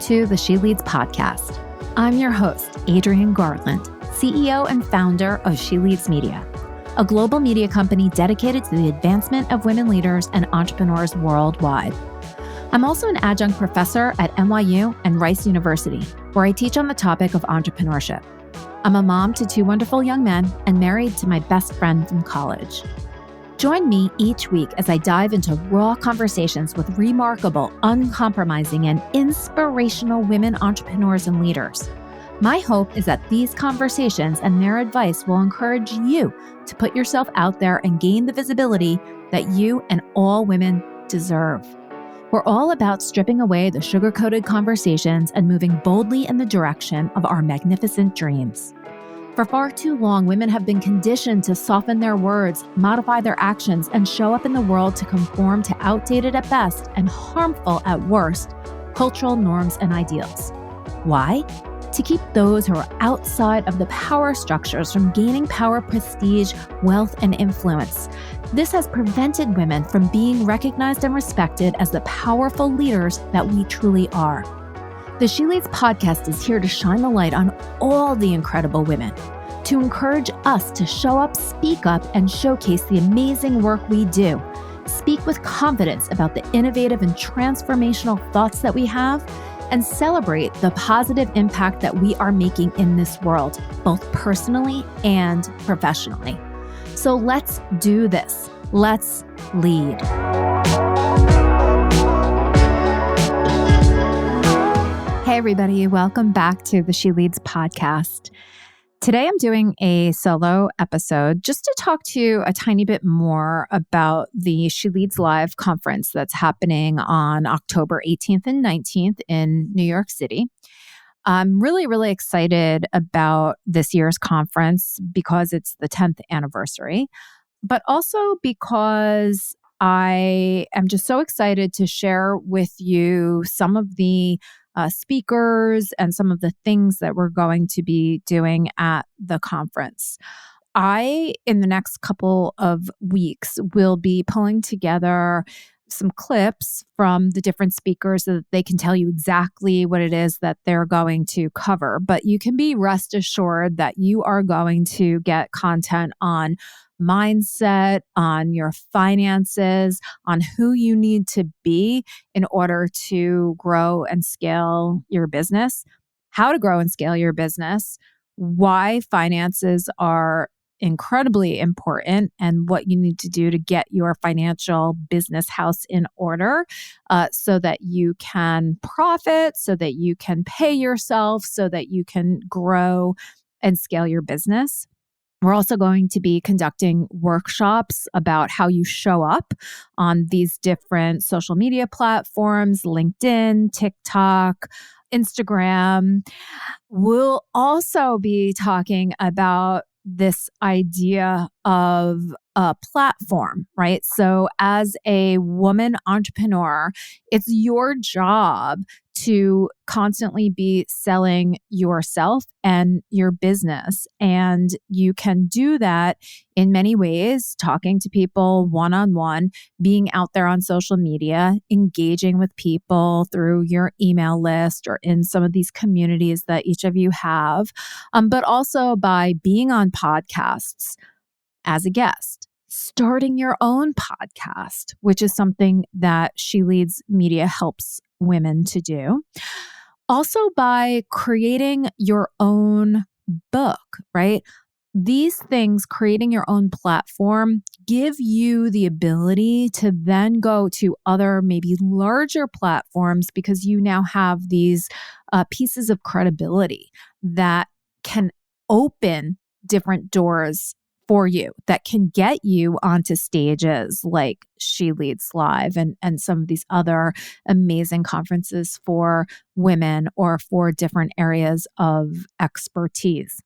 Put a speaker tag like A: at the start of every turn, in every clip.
A: to the She Leads podcast. I'm your host, Adrienne Garland, CEO and founder of She Leads Media, a global media company dedicated to the advancement of women leaders and entrepreneurs worldwide. I'm also an adjunct professor at NYU and Rice University, where I teach on the topic of entrepreneurship. I'm a mom to two wonderful young men and married to my best friend from college. Join me each week as I dive into raw conversations with remarkable, uncompromising, and inspirational women entrepreneurs and leaders. My hope is that these conversations and their advice will encourage you to put yourself out there and gain the visibility that you and all women deserve. We're all about stripping away the sugar-coated conversations and moving boldly in the direction of our magnificent dreams. For far too long, women have been conditioned to soften their words, modify their actions, and show up in the world to conform to outdated at best and harmful at worst cultural norms and ideals. Why? To keep those who are outside of the power structures from gaining power, prestige, wealth, and influence. This has prevented women from being recognized and respected as the powerful leaders that we truly are. The She Leads podcast is here to shine the light on all the incredible women, to encourage us to show up, speak up, and showcase the amazing work we do. Speak with confidence about the innovative and transformational thoughts that we have, and celebrate the positive impact that we are making in this world, both personally and professionally. So let's do this. Let's lead. Hey, everybody. Welcome back to the She Leads podcast. Today, I'm doing a solo episode just to talk to you a tiny bit more about the She Leads Live conference that's happening on October 18th and 19th in New York City. I'm really excited about this year's conference because it's the 10th anniversary, but also because I am just so excited to share with you some of the speakers and some of the things that we're going to be doing at the conference. I, in the next couple of weeks, will be pulling together some clips from the different speakers so that they can tell you exactly what it is that they're going to cover. But you can be rest assured that you are going to get content on mindset, on your finances, on who you need to be in order to grow and scale your business, how to grow and scale your business, why finances are incredibly important, and what you need to do to get your financial business house in order so that you can profit, so that you can pay yourself, so that you can grow and scale your business. We're also going to be conducting workshops about how you show up on these different social media platforms, LinkedIn, TikTok, Instagram. We'll also be talking about this idea of a platform, right? So as a woman entrepreneur, it's your job to constantly be selling yourself and your business. And you can do that in many ways, talking to people one-on-one, being out there on social media, engaging with people through your email list or in some of these communities that each of you have, but also by being on podcasts as a guest, starting your own podcast, which is something that She Leads Media helps women to do. Also by creating your own book, right? These things, creating your own platform, give you the ability to then go to other, maybe larger platforms because you now have these pieces of credibility that can open different doors for you, that can get you onto stages like She Leads Live and some of these other amazing conferences for women or for different areas of expertise.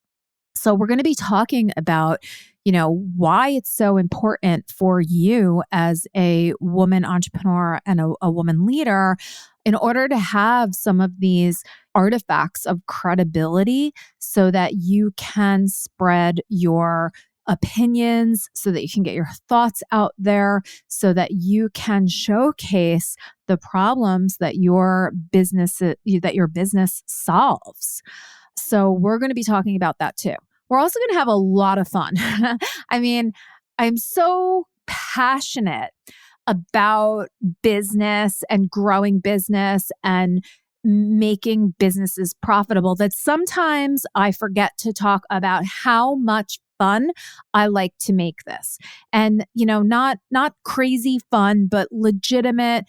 A: So we're going to be talking about, why it's so important for you as a woman entrepreneur and a woman leader in order to have some of these artifacts of credibility so that you can spread your opinions, so that you can get your thoughts out there, so that you can showcase the problems that your business solves. So we're going to be talking about that too. We're also going to have a lot of fun. I mean, I'm so passionate about business and growing business and making businesses profitable that sometimes I forget to talk about how much fun I like to make this. And, not crazy fun, but legitimate,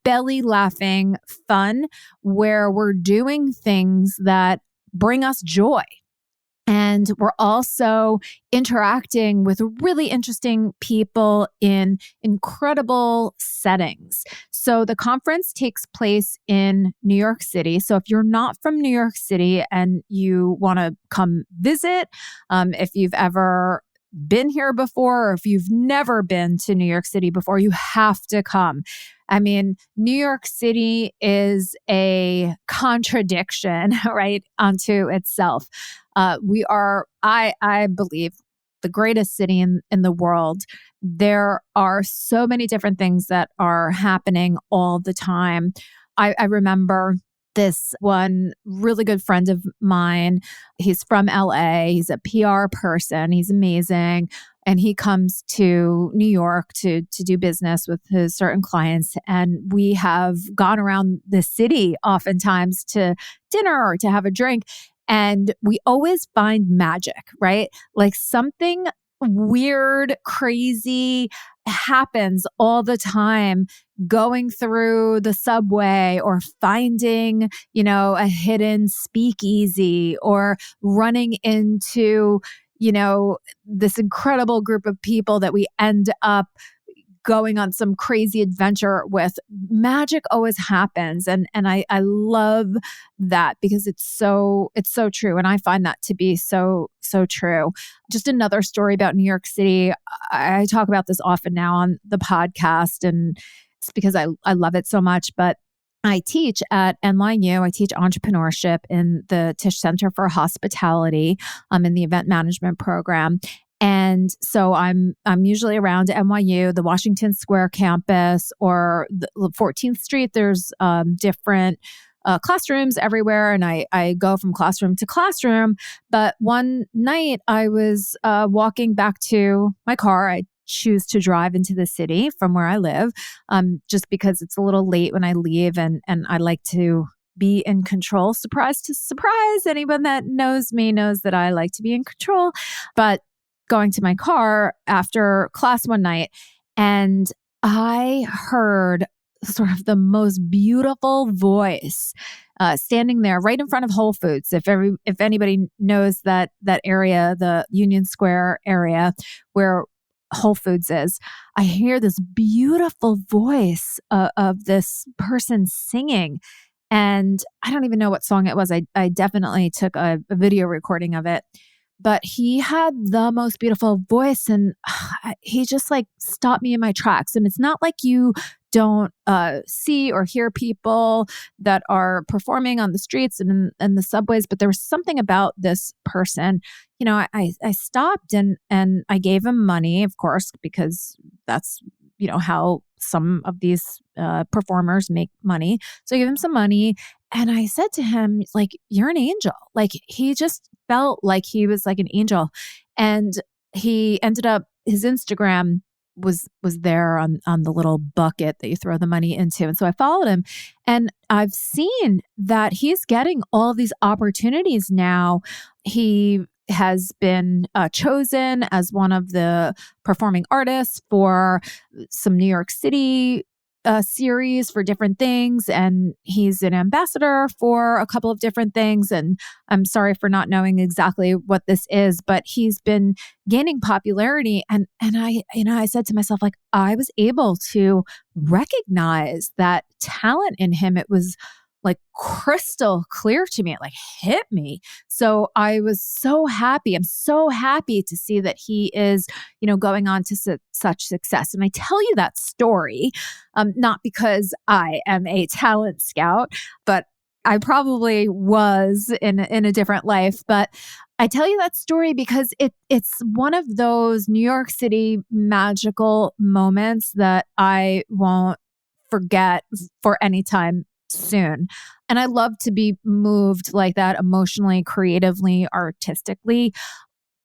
A: belly laughing fun where we're doing things that bring us joy. And we're also interacting with really interesting people in incredible settings. So the conference takes place in New York City. So if you're not from New York City and you want to come visit, if you've ever been here before, or if you've never been to New York City before, you have to come. I mean, New York City is a contradiction, right, unto itself. We are, I believe, the greatest city in the world. There are so many different things that are happening all the time. I remember this one really good friend of mine. He's from LA. He's a PR person. He's amazing. And he comes to New York to do business with his certain clients. And we have gone around the city oftentimes to dinner or to have a drink. And we always find magic, right? Like something weird, crazy happens all the time going through the subway or finding, a hidden speakeasy or running into, this incredible group of people that we end up going on some crazy adventure with. Magic always happens. And I love that because it's so true. And I find that to be so true. Just another story about New York City. I talk about this often now on the podcast, and it's because I love it so much. But I teach at NYU. I teach entrepreneurship in the Tisch Center for Hospitality, in the event management program. And so I'm usually around NYU, the Washington Square campus, or the 14th Street. There's different classrooms everywhere, and I go from classroom to classroom. But one night I was walking back to my car. I choose to drive into the city from where I live, just because it's a little late when I leave, and I like to be in control. Surprise to surprise, anyone that knows me knows that I like to be in control. But going to my car after class one night, and I heard sort of the most beautiful voice standing there right in front of Whole Foods. If anybody knows that area, the Union Square area where Whole Foods is, I hear this beautiful voice of this person singing. And I don't even know what song it was. I definitely took a video recording of it. But he had the most beautiful voice, and he just stopped me in my tracks. And it's not like you don't see or hear people that are performing on the streets and the subways, but there was something about this person. I stopped and I gave him money, of course, because that's how some of these performers make money. So I gave him some money, and I said to him, you're an angel. He just felt like he was like an angel. And he ended up, his Instagram was there on the little bucket that you throw the money into. And so I followed him, and I've seen that he's getting all these opportunities now. He has been chosen as one of the performing artists for some New York City series for different things. And he's an ambassador for a couple of different things. And I'm sorry for not knowing exactly what this is, but he's been gaining popularity. And I said to myself, I was able to recognize that talent in him. It was crystal clear to me. It hit me. So I was so happy. I'm so happy to see that he is, going on to such success. And I tell you that story, not because I am a talent scout, but I probably was in a different life, but I tell you that story because it's one of those New York City magical moments that I won't forget for any time soon. And I love to be moved like that emotionally, creatively, artistically.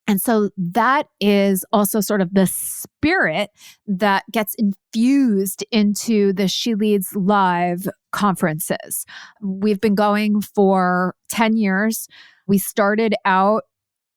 A: And so that is also sort of the spirit that gets infused into the She Leads Live conferences. We've been going for 10 years. We started out,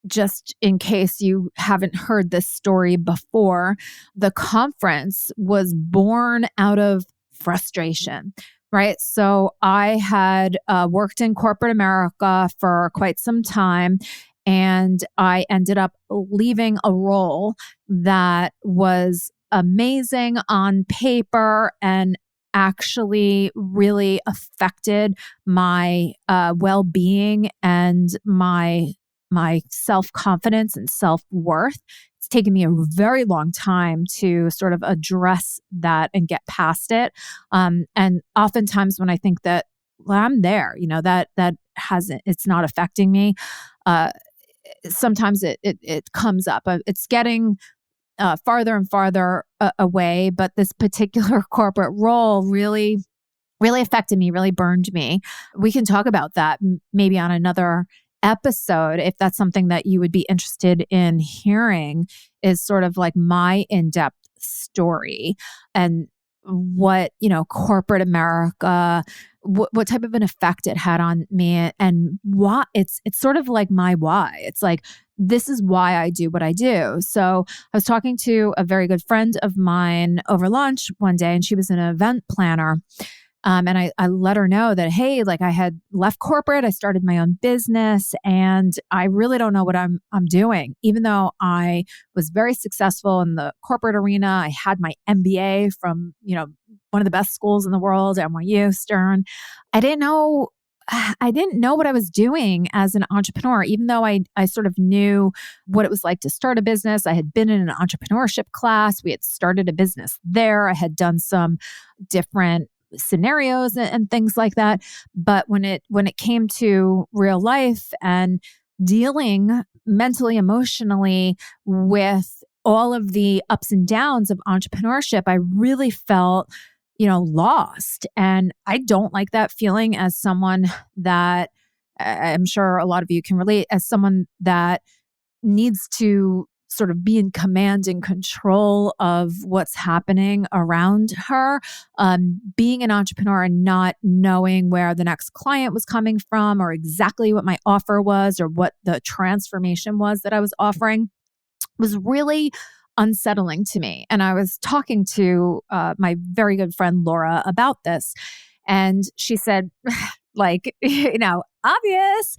A: just in case you haven't heard this story before, the conference was born out of frustration. Right. So I had worked in corporate America for quite some time, and I ended up leaving a role that was amazing on paper and actually really affected my well-being and my self-confidence and self-worth. It's taken me a very long time to sort of address that and get past it. And oftentimes when I think that, well, I'm there, that hasn't, it's not affecting me. Sometimes it comes up. It's getting farther and farther away, but this particular corporate role really affected me, really burned me. We can talk about that maybe on another episode if that's something that you would be interested in hearing, is sort of like my in-depth story and what, corporate America, what type of an effect it had on me, and why it's sort of like my why. It's like, this is why I do what I do. So I was talking to a very good friend of mine over lunch one day, and she was an event planner. And I let her know that, hey, like I had left corporate, I started my own business, and I really don't know what I'm doing. Even though I was very successful in the corporate arena, I had my MBA from, one of the best schools in the world, NYC, Stern. I didn't know what I was doing as an entrepreneur, even though I sort of knew what it was like to start a business. I had been in an entrepreneurship class. We had started a business there. I had done some different scenarios and things like that. But when it came to real life and dealing mentally, emotionally with all of the ups and downs of entrepreneurship, I really felt, lost. And I don't like that feeling as someone that I'm sure a lot of you can relate, as someone that needs to sort of be in command and control of what's happening around her. Being an entrepreneur and not knowing where the next client was coming from or exactly what my offer was or what the transformation was that I was offering was really unsettling to me. And I was talking to my very good friend Laura about this. And she said, like, obvious.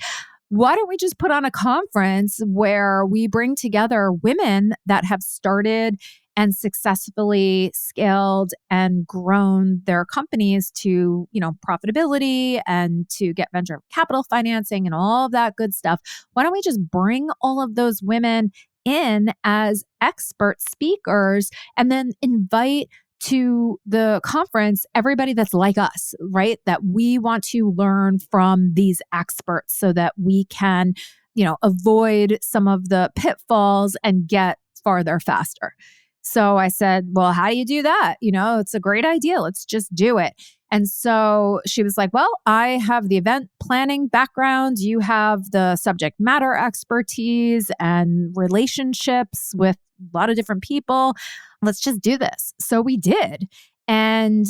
A: Why don't we just put on a conference where we bring together women that have started and successfully scaled and grown their companies to, profitability and to get venture capital financing and all of that good stuff? Why don't we just bring all of those women in as expert speakers and then invite to the conference everybody that's like us, right? That we want to learn from these experts so that we can, avoid some of the pitfalls and get farther faster. So I said, well, how do you do that? It's a great idea. Let's just do it. And so she was like, well, I have the event planning background. You have the subject matter expertise and relationships with a lot of different people. Let's just do this. So we did. And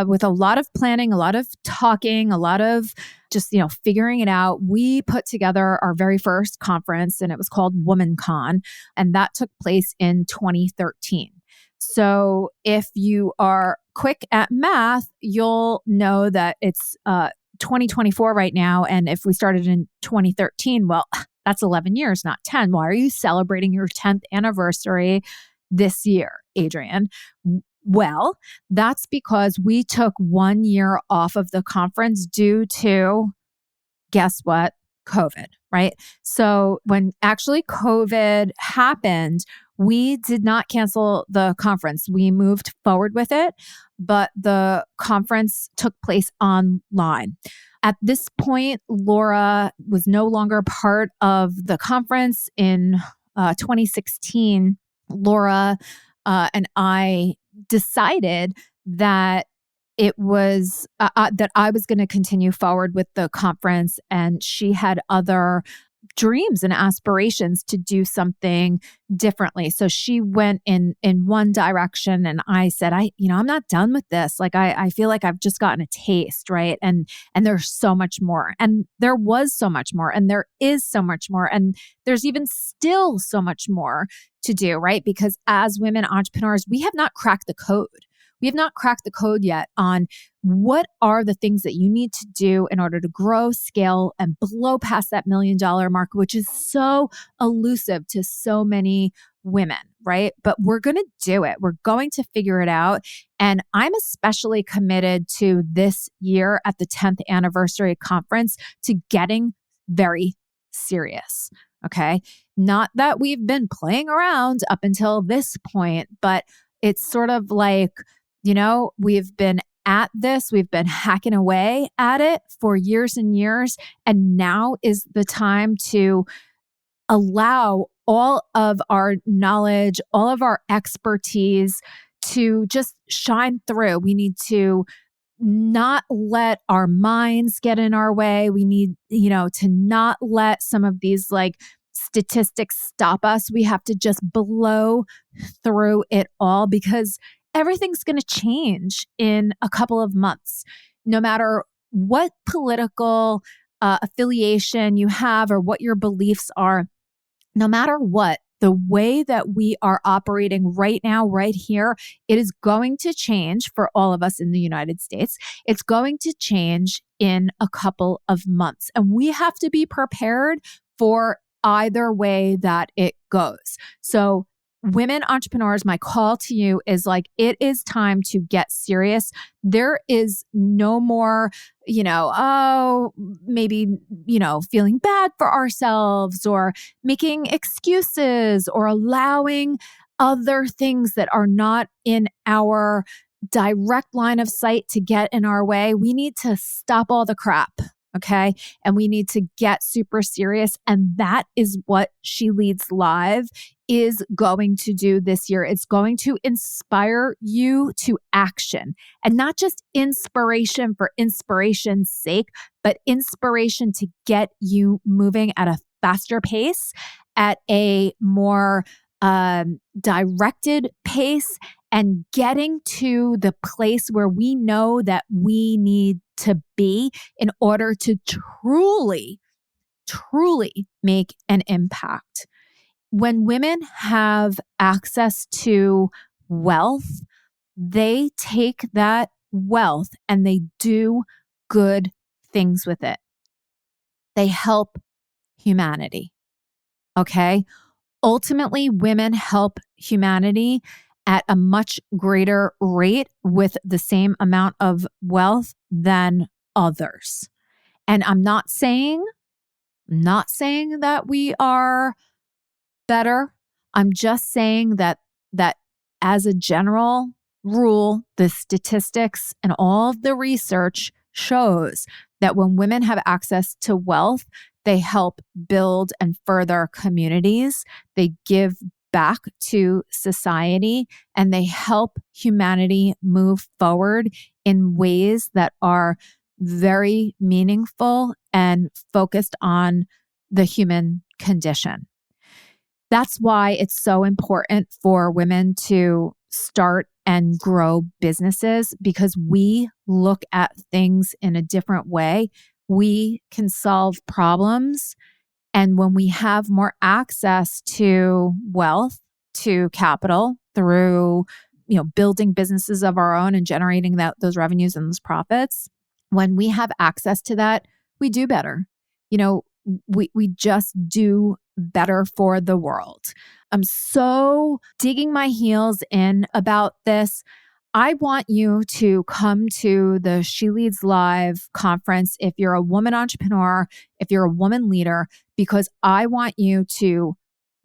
A: with a lot of planning, a lot of talking, a lot of just, figuring it out, we put together our very first conference, and it was called WomanCon. And that took place in 2013. So if you are quick at math, you'll know that it's 2024 right now. And if we started in 2013, well, that's 11 years, not 10. Why are you celebrating your 10th anniversary this year, Adrienne? Well, that's because we took 1 year off of the conference due to, guess what? COVID, right? So when actually COVID happened, we did not cancel the conference. We moved forward with it, but the conference took place online. At this point, Laura was no longer part of the conference. In 2016, Laura and I decided that it was that I was going to continue forward with the conference, and she had other dreams and aspirations to do something differently. So she went in one direction, and I said, I'm not done with this. Like, I feel like I've just gotten a taste, right? And there's so much more. And there was so much more, and there is so much more. And there's even still so much more to do, right? Because as women entrepreneurs, we have not cracked the code. We have not cracked the code yet on what are the things that you need to do in order to grow, scale, and blow past that $1 million mark, which is so elusive to so many women, right? But we're going to do it. We're going to figure it out. And I'm especially committed to this year at the 10th anniversary conference to getting very serious. Okay. Not that we've been playing around up until this point, but it's sort of like, we've been at this, we've been hacking away at it for years and years. And now is the time to allow all of our knowledge, all of our expertise to just shine through. We need to not let our minds get in our way. We need, to not let some of these statistics stop us. We have to just blow through it all, because everything's going to change in a couple of months. No matter what political affiliation you have or what your beliefs are, no matter what, the way that we are operating right now, right here, it is going to change for all of us in the United States. It's going to change in a couple of months. And we have to be prepared for either way that it goes. So women entrepreneurs, my call to you is it is time to get serious. There is no more, maybe, feeling bad for ourselves or making excuses or allowing other things that are not in our direct line of sight to get in our way. We need to stop all the crap. Okay. And we need to get super serious. And that is what She Leads Live is going to do this year. It's going to inspire you to action, and not just inspiration for inspiration's sake, but inspiration to get you moving at a faster pace, at a more directed pace, and getting to the place where we know that we need to be in order to truly make an impact. When women have access to wealth, they take that wealth and they do good things with it. They help humanity. Okay? Ultimately, women help humanity at a much greater rate with the same amount of wealth than others. And I'm not saying that we are better. I'm just saying that as a general rule, the statistics and all of the research shows that when women have access to wealth, they help build and further communities. They give back to society, and they help humanity move forward in ways that are very meaningful and focused on the human condition. That's why it's so important for women to start and grow businesses, because we look at things in a different way. We can solve problems. And when we have more access to wealth, to capital through, building businesses of our own and generating those revenues and those profits, when we have access to that, we do better. We just do better for the world. I'm so digging my heels in about this. I want you to come to the She Leads Live conference if you're a woman entrepreneur, if you're a woman leader, because I want you to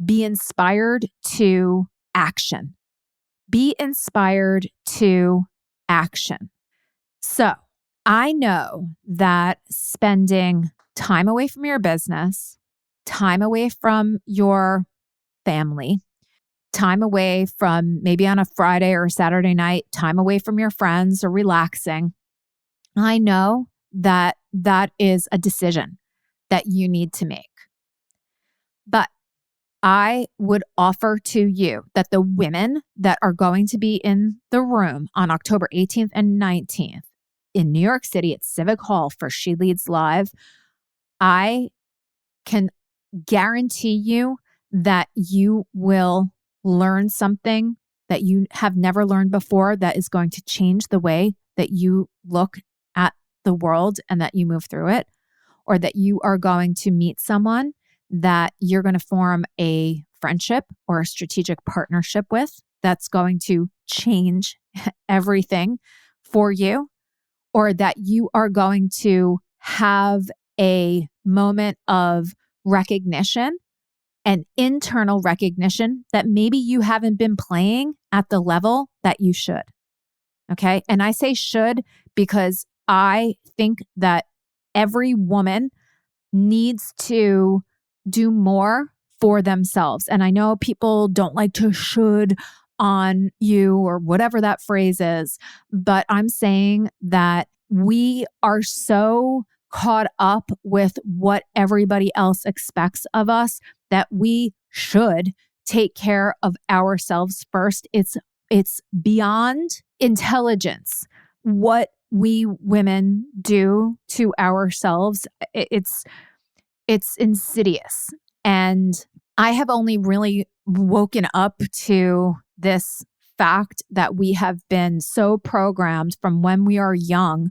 A: be inspired to action. Be inspired to action. So I know that spending time away from your business, time away from your family, time away from maybe on a Friday or a Saturday night, time away from your friends or relaxing, I know that that is a decision that you need to make. But I would offer to you that the women that are going to be in the room on October 18th and 19th in New York City at Civic Hall for She Leads Live, I can guarantee you that you will learn something that you have never learned before that is going to change the way that you look at the world and that you move through it, or that you are going to meet someone that you're going to form a friendship or a strategic partnership with that's going to change everything for you, or that you are going to have a moment of recognition and internal recognition that maybe you haven't been playing at the level that you should. Okay. And I say should because I think that every woman needs to do more for themselves. And I know people don't like to should on you or whatever that phrase is, but I'm saying that we are so caught up with what everybody else expects of us that we should take care of ourselves first. It's beyond intelligence what we women do to ourselves. It's insidious. And I have only really woken up to this fact that we have been so programmed from when we are young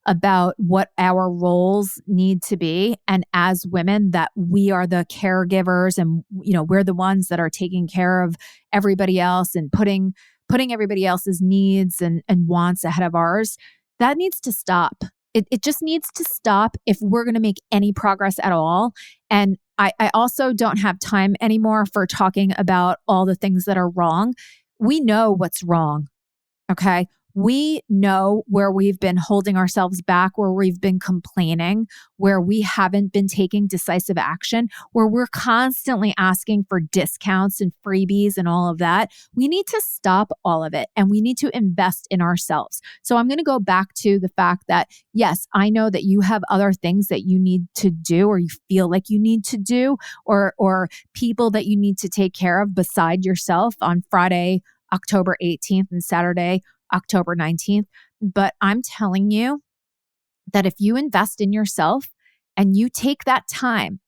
A: about what our roles need to be. And as women, that we are the caregivers and, we're the ones that are taking care of everybody else and putting everybody else's needs and wants ahead of ours. That needs to stop. It just needs to stop if we're going to make any progress at all. And I also don't have time anymore for talking about all the things that are wrong. We know what's wrong. Okay. We know where we've been holding ourselves back, where we've been complaining, where we haven't been taking decisive action, where we're constantly asking for discounts and freebies and all of that. We need to stop all of it and we need to invest in ourselves. So I'm going to go back to the fact that, yes, I know that you have other things that you need to do or you feel like you need to do or people that you need to take care of beside yourself on Friday, October 18th and Saturday, October 19th. But I'm telling you that if you invest in yourself and you take that time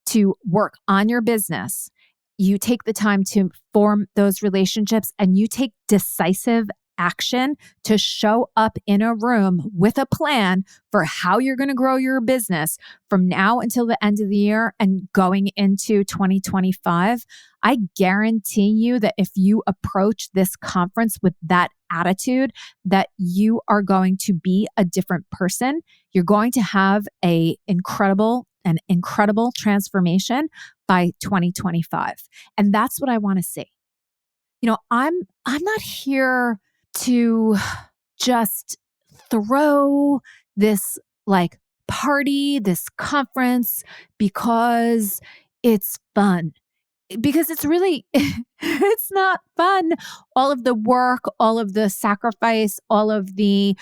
A: to work on your business, you take the time to form those relationships and you take decisive action to show up in a room with a plan for how you're going to grow your business from now until the end of the year and going into 2025, I guarantee you that if you approach this conference with that attitude, that you are going to be a different person. You're going to have an incredible transformation by 2025. And that's what I want to see. I'm not here to just throw this party, this conference because it's fun. Because it's really, it's not fun. All of the work, all of the sacrifice, all of the,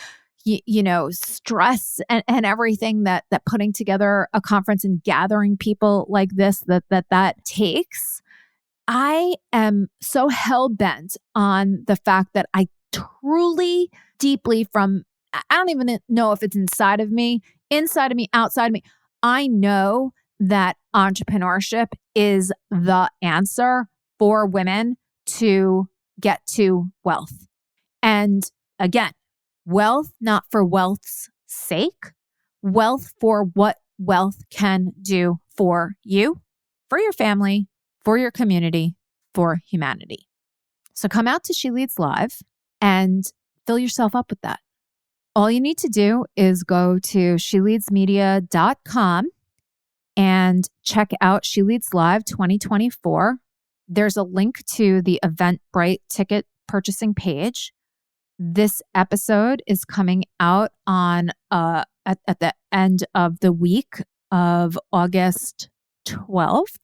A: stress and everything that putting together a conference and gathering people like this, that takes. I am so hell-bent on the fact that I truly, deeply I don't even know if it's inside of me, outside of me, I know that entrepreneurship is the answer for women to get to wealth. And again, wealth not for wealth's sake, wealth for what wealth can do for you, for your family, for your community, for humanity. So come out to She Leads Live and fill yourself up with that. All you need to do is go to sheleadsmedia.com and check out She Leads Live 2024. There's a link to the Eventbrite ticket purchasing page. This episode is coming out on at the end of the week of August 12th.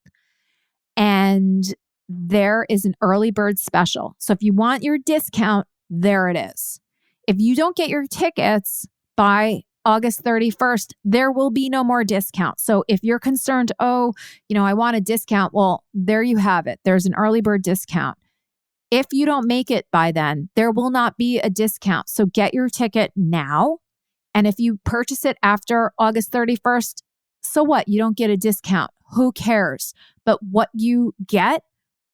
A: And there is an early bird special. So if you want your discount, there it is. If you don't get your tickets by August 31st, there will be no more discount. So if you're concerned, I want a discount, well, there you have it. There's an early bird discount. If you don't make it by then, there will not be a discount. So get your ticket now. And if you purchase it after August 31st, so what? You don't get a discount. Who cares? But what you get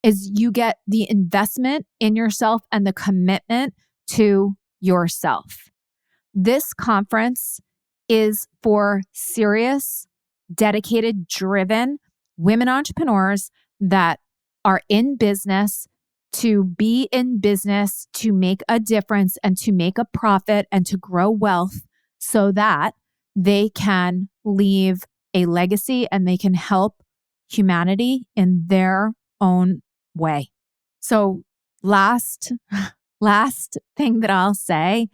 A: is you get the investment in yourself and the commitment to yourself. This conference is for serious, dedicated, driven women entrepreneurs that are in business to be in business, to make a difference and to make a profit and to grow wealth so that they can leave a legacy and they can help humanity in their own way. So last thing that I'll say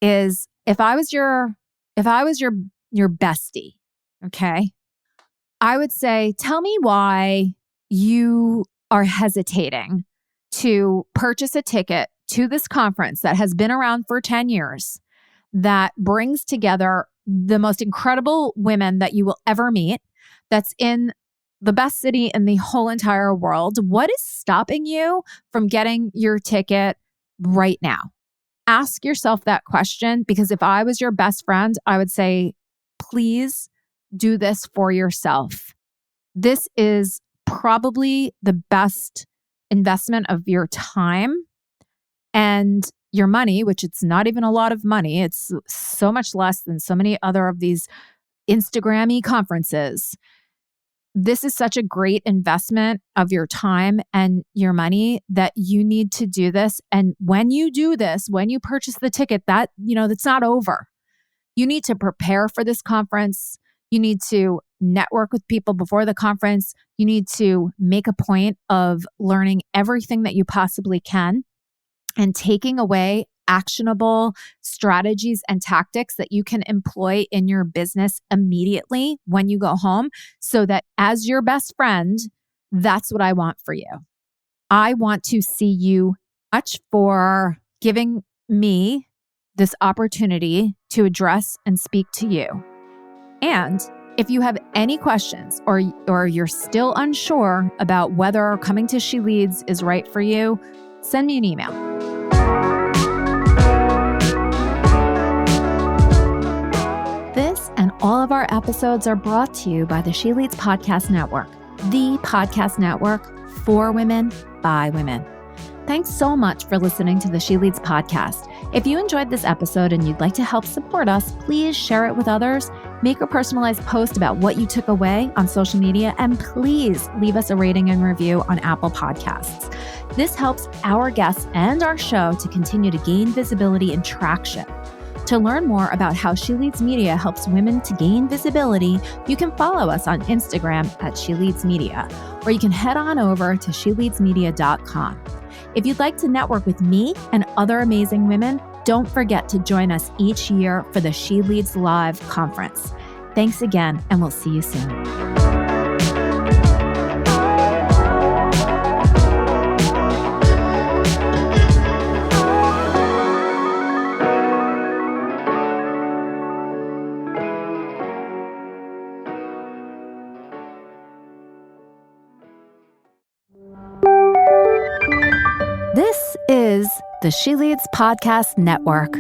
A: is if I was your bestie, okay, I would say, tell me why you are hesitating to purchase a ticket to this conference that has been around for 10 years, that brings together the most incredible women that you will ever meet, that's in the best city in the whole entire world. What is stopping you from getting your ticket right now? Ask yourself that question, because if I was your best friend, I would say, please do this for yourself. This is probably the best investment of your time and your money, which it's not even a lot of money. It's so much less than so many other of these Instagram-y conferences. This is such a great investment of your time and your money that you need to do this. And when you do this, when you purchase the ticket, that's not over. You need to prepare for this conference. You need to network with people before the conference. You need to make a point of learning everything that you possibly can and taking away actionable strategies and tactics that you can employ in your business immediately when you go home, so that as your best friend, that's what I want for you. I want to see you much for giving me this opportunity to address and speak to you. And if you have any questions or you're still unsure about whether coming to She Leads is right for you, send me an email. This and all of our episodes are brought to you by the She Leads Podcast Network, the podcast network for women by women. Thanks so much for listening to the She Leads podcast. If you enjoyed this episode and you'd like to help support us, please share it with others, make a personalized post about what you took away on social media, and please leave us a rating and review on Apple Podcasts. This helps our guests and our show to continue to gain visibility and traction. To learn more about how She Leads Media helps women to gain visibility, you can follow us on Instagram at She Leads Media, or you can head on over to sheleadsmedia.com. If you'd like to network with me and other amazing women, don't forget to join us each year for the She Leads Live conference. Thanks again, and we'll see you soon. This is the She Leads Podcast Network.